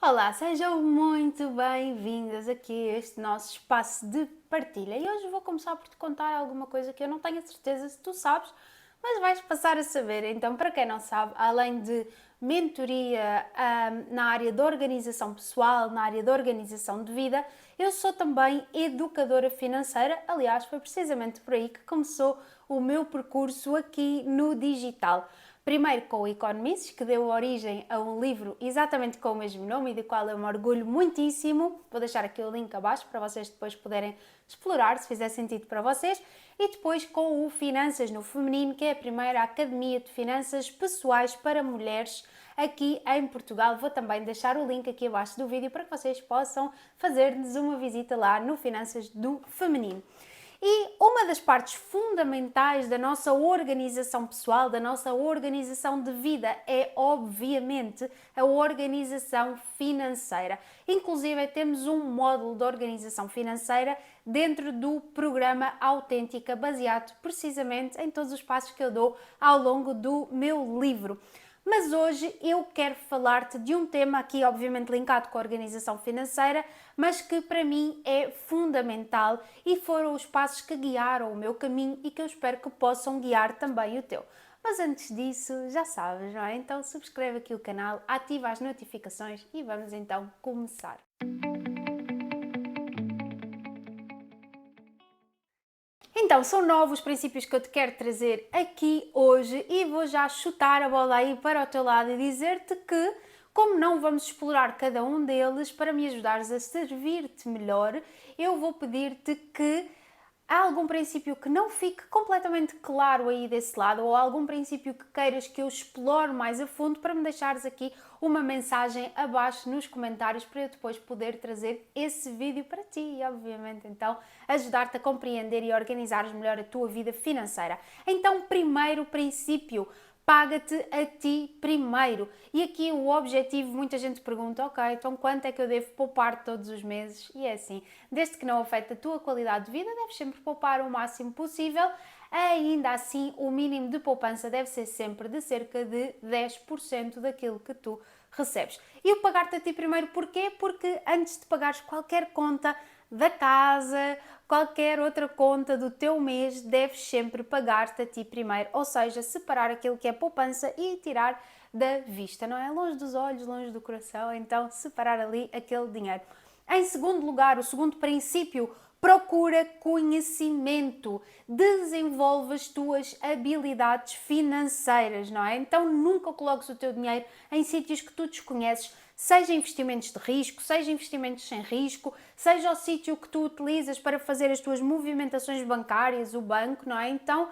Olá, sejam muito bem-vindas aqui a este nosso espaço de partilha. E hoje vou começar por te contar alguma coisa que eu não tenho a certeza se tu sabes, mas vais passar a saber. Então, para quem não sabe, além de mentoria na área da organização pessoal, na área da organização de vida, eu sou também educadora financeira. Aliás, foi precisamente por aí que começou o meu percurso aqui no digital. Primeiro com o Economists, que deu origem a um livro exatamente com o mesmo nome e do qual eu me orgulho muitíssimo. Vou deixar aqui o link abaixo para vocês depois poderem explorar, se fizer sentido para vocês. E depois com o Finanças no Feminino, que é a primeira academia de finanças pessoais para mulheres aqui em Portugal. Vou também deixar o link aqui abaixo do vídeo para que vocês possam fazer-nos uma visita lá no Finanças do Feminino. E uma das partes fundamentais da nossa organização pessoal, da nossa organização de vida, é obviamente a organização financeira. Inclusive, temos um módulo de organização financeira dentro do programa Autêntica, baseado precisamente em todos os passos que eu dou ao longo do meu livro. Mas hoje eu quero falar-te de um tema aqui, obviamente linkado com a organização financeira, mas que para mim é fundamental e foram os passos que guiaram o meu caminho e que eu espero que possam guiar também o teu. Mas antes disso, já sabes, não é? Então subscreve aqui o canal, ativa as notificações e vamos então começar. Então, são novos princípios que eu te quero trazer aqui hoje e vou já chutar a bola aí para o teu lado e dizer-te que, como não vamos explorar cada um deles, para me ajudares a servir-te melhor, eu vou pedir-te que há algum princípio que não fique completamente claro aí desse lado ou algum princípio que queiras que eu explore mais a fundo para me deixares aqui uma mensagem abaixo nos comentários para eu depois poder trazer esse vídeo para ti e obviamente então ajudar-te a compreender e organizares melhor a tua vida financeira. Então, primeiro princípio, paga-te a ti primeiro. E aqui o objetivo, muita gente pergunta, ok, então quanto é que eu devo poupar todos os meses? E é assim, desde que não afete a tua qualidade de vida, deves sempre poupar o máximo possível. Ainda assim, o mínimo de poupança deve ser sempre de cerca de 10% daquilo que tu recebes. E o pagar-te a ti primeiro porquê? Porque antes de pagares qualquer conta da casa, qualquer outra conta do teu mês, deves sempre pagar-te a ti primeiro, ou seja, separar aquilo que é poupança e tirar da vista, não é? Longe dos olhos, longe do coração, então separar ali aquele dinheiro. Em segundo lugar, o segundo princípio, procura conhecimento, desenvolve as tuas habilidades financeiras, não é? Então nunca coloques o teu dinheiro em sítios que tu desconheces, seja investimentos de risco, seja investimentos sem risco, seja o sítio que tu utilizas para fazer as tuas movimentações bancárias, o banco, não é? Então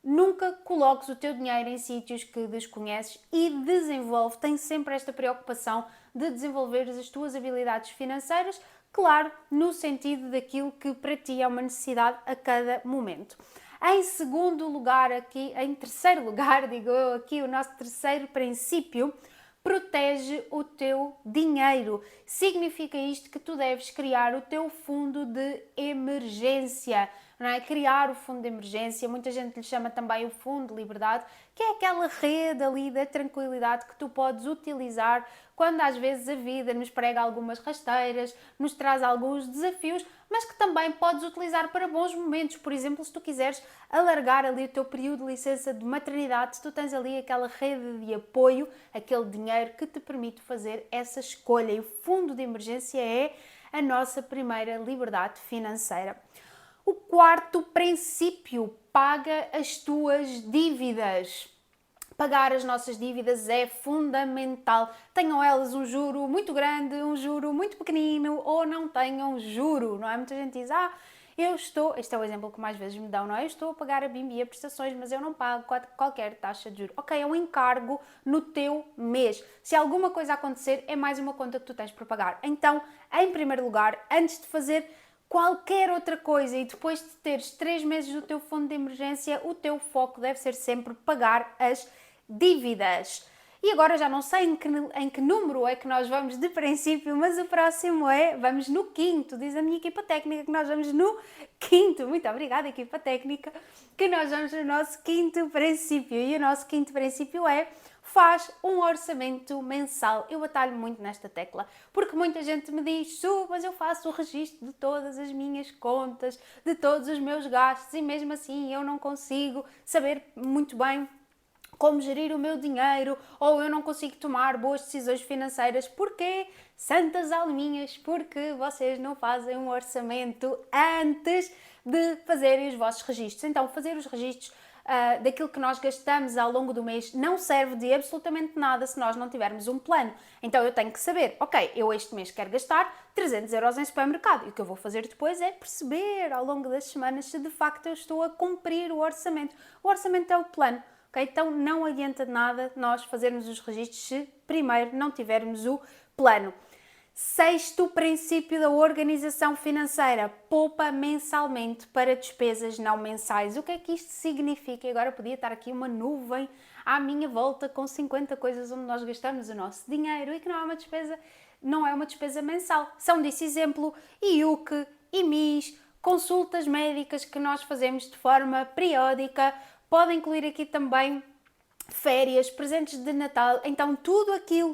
nunca coloques o teu dinheiro em sítios que desconheces e desenvolve, tem sempre esta preocupação de desenvolver as tuas habilidades financeiras, claro, no sentido daquilo que para ti é uma necessidade a cada momento. Em segundo lugar, aqui, em terceiro lugar, digo eu, aqui o nosso terceiro princípio, protege o teu dinheiro. Significa isto que tu deves criar o teu fundo de emergência, não é? Criar o fundo de emergência, muita gente lhe chama também o fundo de liberdade, que é aquela rede ali da tranquilidade que tu podes utilizar quando às vezes a vida nos prega algumas rasteiras, nos traz alguns desafios, mas que também podes utilizar para bons momentos. Por exemplo, se tu quiseres alargar ali o teu período de licença de maternidade, tu tens ali aquela rede de apoio, aquele dinheiro que te permite fazer essa escolha. E o fundo de emergência é a nossa primeira liberdade financeira. O quarto princípio, paga as tuas dívidas. Pagar as nossas dívidas é fundamental. Tenham elas um juro muito grande, um juro muito pequenino ou não tenham juro, não é? Muita gente diz, eu estou, este é o exemplo que mais vezes me dão, não é? Eu estou a pagar a BIM e a prestações, mas eu não pago qualquer taxa de juro. Ok, é um encargo no teu mês. Se alguma coisa acontecer, é mais uma conta que tu tens para pagar. Então, em primeiro lugar, antes de fazer qualquer outra coisa e depois de teres 3 meses do teu fundo de emergência, o teu foco deve ser sempre pagar as dívidas. E agora já não sei em que número é que nós vamos de princípio, mas o próximo vamos no quinto, diz a minha equipa técnica que nós vamos no quinto. Muito obrigada, equipa técnica, que nós vamos no nosso quinto princípio. E o nosso quinto princípio é faz um orçamento mensal. Eu batalho muito nesta tecla, porque muita gente me diz, mas eu faço o registro de todas as minhas contas, de todos os meus gastos e mesmo assim eu não consigo saber muito bem como gerir o meu dinheiro, ou eu não consigo tomar boas decisões financeiras. Porquê? Santas alminhas, porque vocês não fazem um orçamento antes de fazerem os vossos registros. Então, fazer os registros daquilo que nós gastamos ao longo do mês não serve de absolutamente nada se nós não tivermos um plano. Então eu tenho que saber, ok, eu este mês quero gastar 300 euros em supermercado, e o que eu vou fazer depois é perceber ao longo das semanas se de facto eu estou a cumprir o orçamento. O orçamento é o plano. Okay? Então não adianta de nada nós fazermos os registros se primeiro não tivermos o plano. Sexto princípio da organização financeira: poupa mensalmente para despesas não mensais. O que é que isto significa? Agora podia estar aqui uma nuvem à minha volta com 50 coisas onde nós gastamos o nosso dinheiro e que não é uma despesa mensal. São desse exemplo IUC, IMIS, consultas médicas que nós fazemos de forma periódica. Pode incluir aqui também férias, presentes de Natal, então tudo aquilo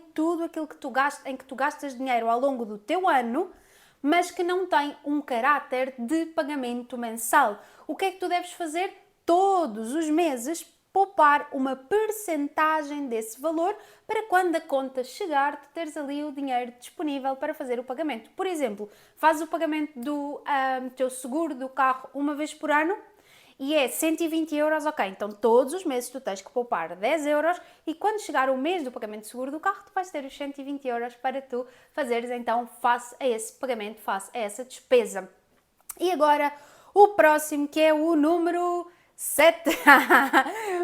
que tu gastas, em que tu gastas dinheiro ao longo do teu ano, mas que não tem um caráter de pagamento mensal. O que é que tu deves fazer? Todos os meses poupar uma percentagem desse valor para quando a conta chegar, tu teres ali o dinheiro disponível para fazer o pagamento. Por exemplo, fazes o pagamento do teu seguro do carro uma vez por ano, e é 120 euros, ok, então todos os meses tu tens que poupar 10 euros e quando chegar o mês do pagamento de seguro do carro, tu vais ter os 120 euros para tu fazeres então face a esse pagamento, face a essa despesa. E agora o próximo, que é o número 7.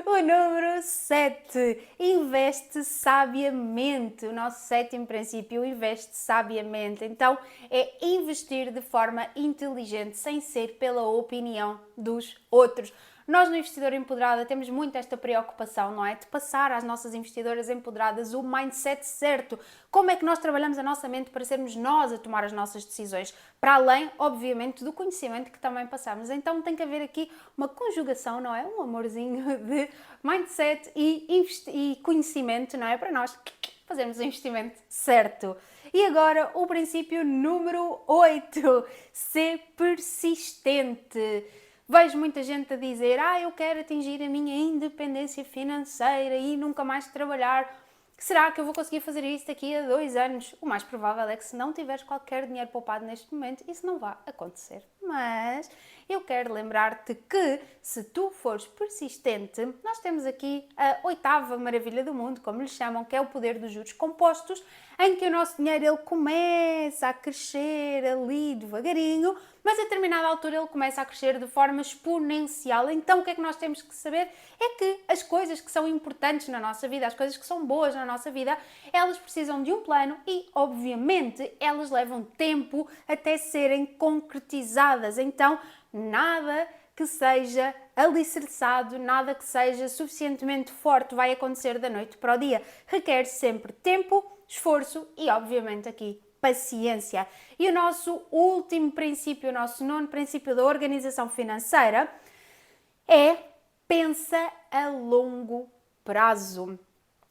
O número 7. Investe sabiamente. O nosso sétimo princípio, investe sabiamente. Então, é investir de forma inteligente, sem ser pela opinião dos outros. Nós no Investidor Empoderada temos muito esta preocupação, não é? De passar às nossas investidoras empoderadas o mindset certo. Como é que nós trabalhamos a nossa mente para sermos nós a tomar as nossas decisões? Para além, obviamente, do conhecimento que também passamos. Então tem que haver aqui uma conjugação, não é? Um amorzinho de mindset e conhecimento, não é? Para nós fazermos o investimento certo. E agora o princípio número 8. Ser persistente. Vejo muita gente a dizer, eu quero atingir a minha independência financeira e nunca mais trabalhar. Será que eu vou conseguir fazer isso daqui a 2 anos? O mais provável é que se não tiveres qualquer dinheiro poupado neste momento, isso não vai acontecer. Mas eu quero lembrar-te que se tu fores persistente, nós temos aqui a 8ª maravilha do mundo, como lhe chamam, que é o poder dos juros compostos, em que o nosso dinheiro ele começa a crescer ali devagarinho, mas a determinada altura ele começa a crescer de forma exponencial. Então o que é que nós temos que saber? É que as coisas que são importantes na nossa vida, as coisas que são boas na nossa vida, elas precisam de um plano e, obviamente, elas levam tempo até serem concretizadas. Então, nada que seja alicerçado, nada que seja suficientemente forte vai acontecer da noite para o dia. Requer sempre tempo, esforço e, obviamente, aqui paciência. E o nosso último princípio, o nosso 9º princípio da organização financeira é pensa a longo prazo.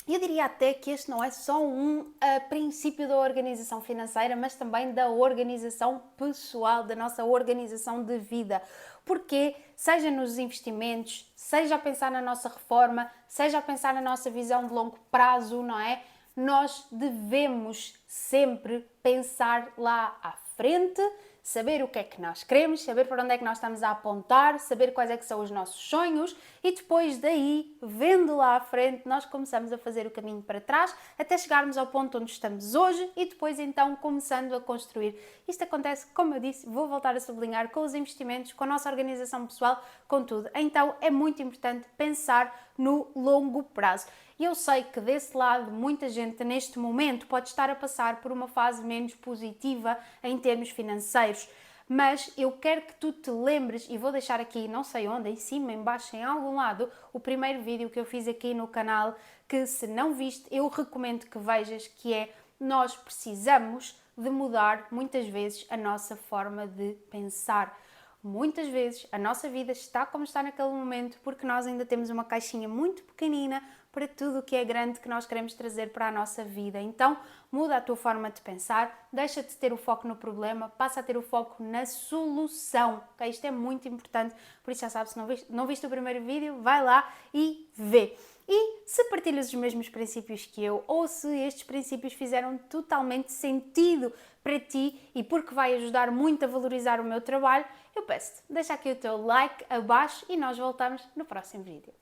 Eu diria até que este não é só um princípio da organização financeira, mas também da organização pessoal, da nossa organização de vida. Porque, seja nos investimentos, seja a pensar na nossa reforma, seja a pensar na nossa visão de longo prazo, não é? Nós devemos sempre pensar lá à frente, saber o que é que nós queremos, saber para onde é que nós estamos a apontar, saber quais é que são os nossos sonhos e depois daí, vendo lá à frente, nós começamos a fazer o caminho para trás até chegarmos ao ponto onde estamos hoje e depois então começando a construir. Isto acontece, como eu disse, vou voltar a sublinhar, com os investimentos, com a nossa organização pessoal, com tudo. Então é muito importante pensar no longo prazo. E eu sei que desse lado muita gente neste momento pode estar a passar por uma fase menos positiva em termos financeiros, mas eu quero que tu te lembres, e vou deixar aqui, não sei onde, em cima, em baixo, em algum lado, o primeiro vídeo que eu fiz aqui no canal, que se não viste, eu recomendo que vejas, que é nós precisamos de mudar muitas vezes a nossa forma de pensar. Muitas vezes a nossa vida está como está naquele momento porque nós ainda temos uma caixinha muito pequenina, para tudo o que é grande que nós queremos trazer para a nossa vida. Então, muda a tua forma de pensar, deixa de ter o foco no problema, passa a ter o foco na solução, ok? Isto é muito importante, por isso já sabes, se não viste o primeiro vídeo, vai lá e vê. E se partilhas os mesmos princípios que eu, ou se estes princípios fizeram totalmente sentido para ti e porque vai ajudar muito a valorizar o meu trabalho, eu peço-te, deixa aqui o teu like abaixo e nós voltamos no próximo vídeo.